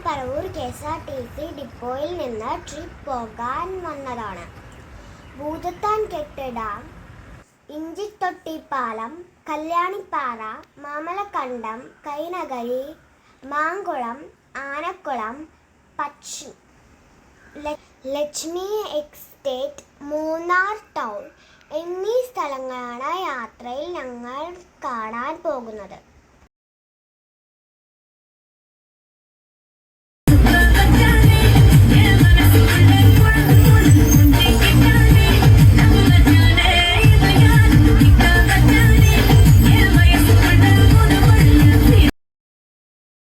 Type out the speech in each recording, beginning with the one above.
Paravur KSRTC ഡിപ്പോയിൽ നിന്ന് trip പോകാൻ വന്നതാണ്. Bhoothathankettu dam, Inchathottipalam, Kalyanippara, Mamalakandam, Kainagari, Mankulam, Anakkulam, Lakshmi estate, Munnar town എന്നീ സ്ഥലങ്ങളാണ് യാത്രയിൽ ഞങ്ങൾ കാണാൻ പോകുന്നത്.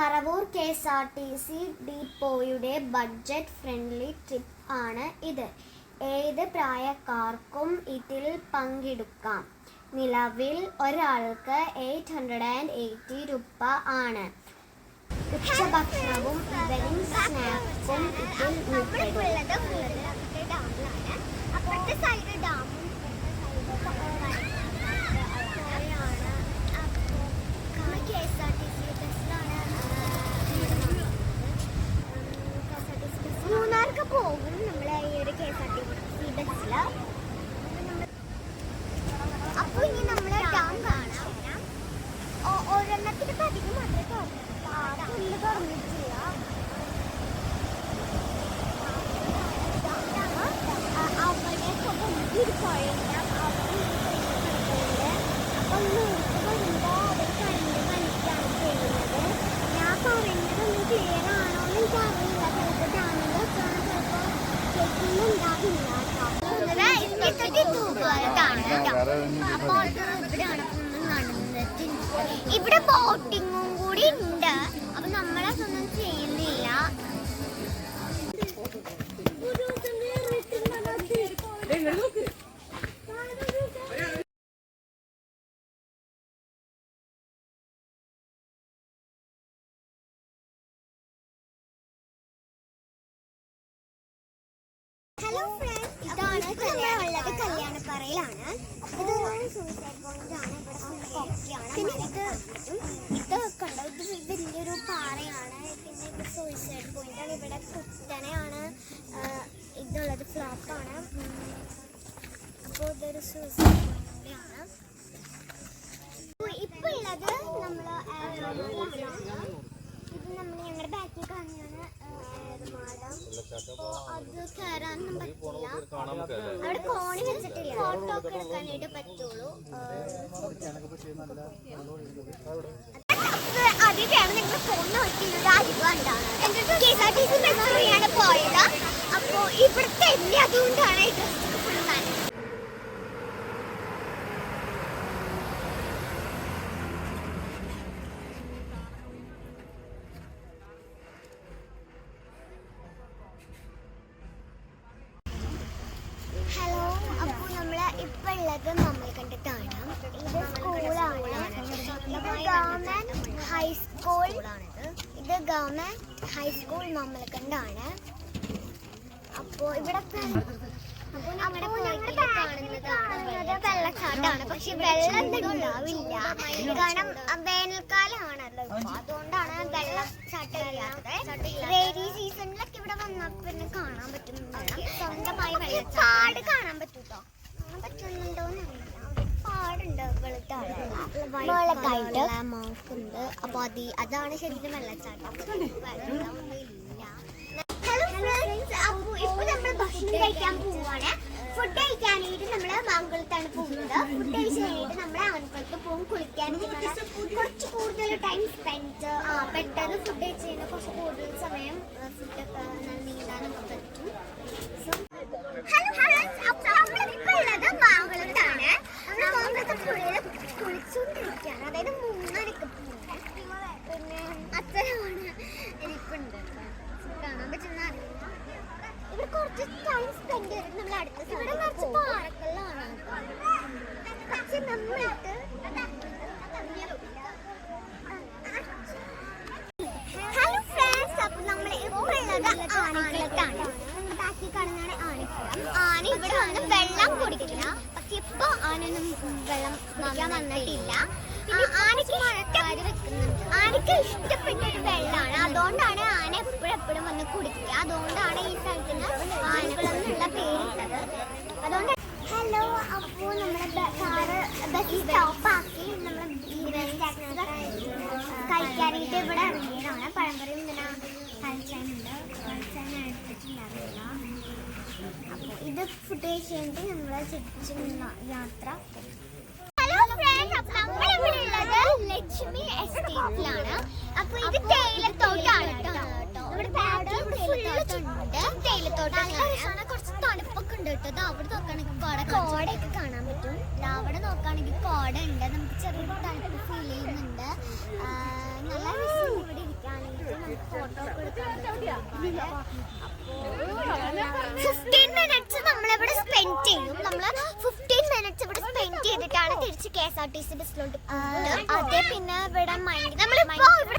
പറവൂർ KSRTC ഡിപ്പോയുടെ ബഡ്ജറ്റ് ഫ്രണ്ട്ലി ട്രിപ്പ് ആണ് ഇത്. ഏത് പ്രായക്കാർക്കും ഇതിൽ പങ്കെടുക്കാം. നിലവിൽ ഒരാൾക്ക് 880 രൂപ ആണ്. ഉച്ചഭക്ഷണവും ഈവനിങ് സ്നാക്സും ഇതിൽ ഉൾപ്പെടും. മൂന്നാർക്ക് പോകും നമ്മളെ ഈ ഒരു KSRTC ബസ്സിൽ. അപ്പോൾ ഇനി നമ്മൾ ഡാം കാണാം. ഒരെണ്ണത്തിന് പതിവ് മാത്രമേ തുറന്നിട്ടില്ല. അവിടെ ഒരു പുഴയുണ്ട്. അപ്പം നൂറ് വരുമ്പോൾ അവർ കഴിഞ്ഞ് വലിക്കുകയാണ് ചെയ്യുന്നത്. ഞാൻ പറയുന്നതൊന്നും ക്ലിയർ ആണോ എന്ന് എനിക്കറിയില്ല. ചിലപ്പോൾ ഡാമിൽ വെച്ചാണ് ചിലപ്പോൾ കേൾക്കുന്നുണ്ടാവില്ല. അപ്പോൾ ഇവിടെയാണ് നടന്നിട്ടുണ്ട്. ഇവിടെ ബോട്ടിങ്ങും കൂടി ഉണ്ട്. അപ്പൊ നമ്മളതൊന്നും ചെയ്യുന്നില്ല. ഹലോ ഫ്രണ്ട്സ്, ഇതാണ് ഉള്ളത് കല്യാണപ്പാറയിലാണ്. ഇത് സൂസൈഡ് പോയിന്റ് ആണ്. പിന്നെ ഇത് കണ്ടോ, ഇത് വലിയൊരു പാറയാണ്. പിന്നെ ഇത് സൂസൈഡ് പോയിന്റ് ആണ്. ഇവിടെ കുത്തനെയാണ് ഇതുള്ളത്, ഫ്ലോപ്പാണ്. അപ്പോൾ ഇതൊരു സൂസൈഡ് പോയിന്റ് ആണ്. ഇപ്പൊ ഉള്ളത് നമ്മൾ ഇത് ഞങ്ങളുടെ ബാക്കിൽ കാണുകയാണ് മാഡം. അപ്പോൾ അത് കയറാനൊന്നും പറ്റില്ല. അവിടെ കോണി വെച്ചിട്ടില്ല. ഫോട്ടോ ഒക്കെ എടുക്കാനായിട്ട് പറ്റുള്ളൂ. അതിലാണ് നിങ്ങൾ ഫോൺ നോക്കിയുള്ള അനുഭവം. KSRTC ബസ്സിലാണ് പോയത്. അപ്പോൾ ഇവിടുത്തെ എന്നെ അതുകൊണ്ടാണ് ഈ ഡ്രസ്സ് ഫുൾ നനഞ്ഞത്. ഹലോ, അപ്പോൾ നമ്മൾ ഇപ്പോൾ ഉള്ളത് മാമലക്കണ്ടത്താണ്. ഇത് സ്കൂളാണ്. ഇത് ഗവൺമെന്റ് ഹൈസ്കൂൾ. ഇത് ഗവൺമെന്റ് ഹൈസ്കൂൾ മാമലക്കണ്ടാണ്. അപ്പോൾ ഇവിടെ വെള്ളച്ചാട്ടമാണ്. പക്ഷെ വെള്ളം ഉണ്ടാവില്ല. കാരണം വേനൽക്കാലമാണല്ലോ, അതുകൊണ്ടാണ് വെള്ളച്ചാട്ടം ഇല്ലാത്തത്. റെയിനി സീസണിലൊക്കെ ഇവിടെ വന്നാൽ പിന്നെ കാണാൻ പറ്റും. സ്വന്തമായി വെള്ളച്ചാട് കാണാൻ പറ്റൂട്ടോ. കാണാൻ പറ്റുന്നുണ്ടോന്ന് പാടുണ്ട്. വെളുത്തായിട്ട് മാർക്കുണ്ട്. അപ്പൊ അതാണ് ശരിക്കും വെള്ളച്ചാട്ടം. വെള്ളമൊന്നും ഇല്ല. ഹലോ ഫ്രണ്ട്സ്, അപ്പോൾ ഇപ്പോൾ നമ്മൾ ഭക്ഷണം കഴിക്കാൻ പോവാണ്. ഫുഡ് കഴിക്കാനായിട്ട് നമ്മൾ മാങ്കുളത്താണ് പോകുന്നത്. ഫുഡ് കഴിച്ച് കഴിഞ്ഞിട്ട് നമ്മൾ ആനക്കുളത്ത് പോകും കുളിക്കാൻ. കുറച്ച് കൂടുതൽ ടൈം സ്പെൻഡ് പെട്ടെന്ന് ഫുഡ് കഴിച്ച് കഴിഞ്ഞാൽ കുറച്ച് കൂടുതൽ സമയം ഫുഡൊക്കെ നീന്താനൊക്കെ പറ്റും. ഹലോ ഫ്രണ്ട്സ്, അപ്പോൾ നമ്മളിപ്പോൾ ഉള്ളത് മാങ്കുളത്താണ്. മാങ്കുളത്തെ പുഴയിൽ കുളിച്ചുകൊണ്ടിരിക്കുകയാണ്. അതായത് മുങ്ങാനൊക്കെ പോകുന്നത്. പിന്നെ അത്തരമാണ് എനിക്കുണ്ട്. കാണാൻ പറ്റുന്ന അറിയില്ല. ഇവിടെ കുറച്ച് ടൈം സ്പെൻഡ് ചെയ്തിട്ട് നമ്മൾ അടുത്ത സ്ഥലം കുറച്ച് പാറക്കല്ലാണ്. പക്ഷെ നമ്മളിട്ട് ഹലോ ഫ്രണ്ട്സ്, അപ്പോൾ നമ്മൾ ഇപ്പോൾ ഉള്ളത് ആനക്കുളത്താണ്. ബാക്കി കാണുന്നതാണ് ആനക്കുളം. ആന ഇവിടെ വന്ന് വെള്ളം കുടിക്കില്ല. പക്ഷെ ഇപ്പോൾ ആനൊന്നും വെള്ളം കുടിക്കാൻ വന്നിട്ടില്ല. ആനയ്ക്ക് മഴക്കാര് വെക്കുന്നുണ്ട്. ആനക്ക് ഇഷ്ടപ്പെട്ട ഒരു വെള്ളമാണ്. അതുകൊണ്ടാണ് ആന എപ്പോഴും വന്ന് കുടിക്കുക. അതുകൊണ്ടാണ് ഈ സ്ഥലത്തിന് ആനകളെന്നുള്ള പേരിട്ടത്. അതുകൊണ്ട് ഹലോ, അപ്പോൾ നമ്മുടെ കാറ് ബസ് സ്റ്റോപ്പാക്കി നമ്മൾ കഴിക്കാനായിട്ട് ഇവിടെ ഇറങ്ങിയതാണ്. പഴംപൊരിയും പിന്നെ കഴിച്ചാനുണ്ട്. എടുത്തിട്ടുണ്ടാവില്ല. അപ്പോൾ ഇത് ഫുഡ് കഴിച്ചിട്ട് നമ്മൾ തിരിച്ചുള്ള യാത്ര. ഹലോ ഫ്രണ്ട്സ്, അപ്പോൾ നമ്മളിവിടെ ഉള്ളത് ലക്ഷ്മി എസ്റ്റേറ്റിലാണ്. അപ്പോൾ ഇത് തേയിലത്തോട്ടാണ് കേട്ടോ. നമ്മുടെ ബാക്കിൽ ഫുള്ള് തേയിലത്തോട്ടാണ്. കുറച്ച് തണുപ്പൊക്കെ ഉണ്ട് കേട്ടോ. അവിടെ നോക്കുകയാണെങ്കിൽ കോടയൊക്കെ കാണാൻ പറ്റും. അവിടെ നോക്കുകയാണെങ്കിൽ കോട ഉണ്ട്. നമുക്ക് ചെറിയൊരു തണുപ്പ് ഫീൽ ചെയ്യുന്നുണ്ട്. നല്ല രസം ഇവിടെ ഇരിക്കുകയാണെങ്കിൽ നമുക്ക് ഫോട്ടോ ഒക്കെ എടുക്കാൻ പറ്റും. 15 മിനിറ്റ്സ് നമ്മളിവിടെ സ്പെൻഡ് ചെയ്യും. നമ്മൾ 15 മിനിറ്റ്സ് ഇവിടെ സ്പെൻഡ് ചെയ്തിട്ടാണ് തിരിച്ച് KSRTC ബസ്സിലോട്ട് പോകുന്നത്. അതേ പിന്നെ ഇവിടെ നമ്മളിപ്പോ ഇവിടെ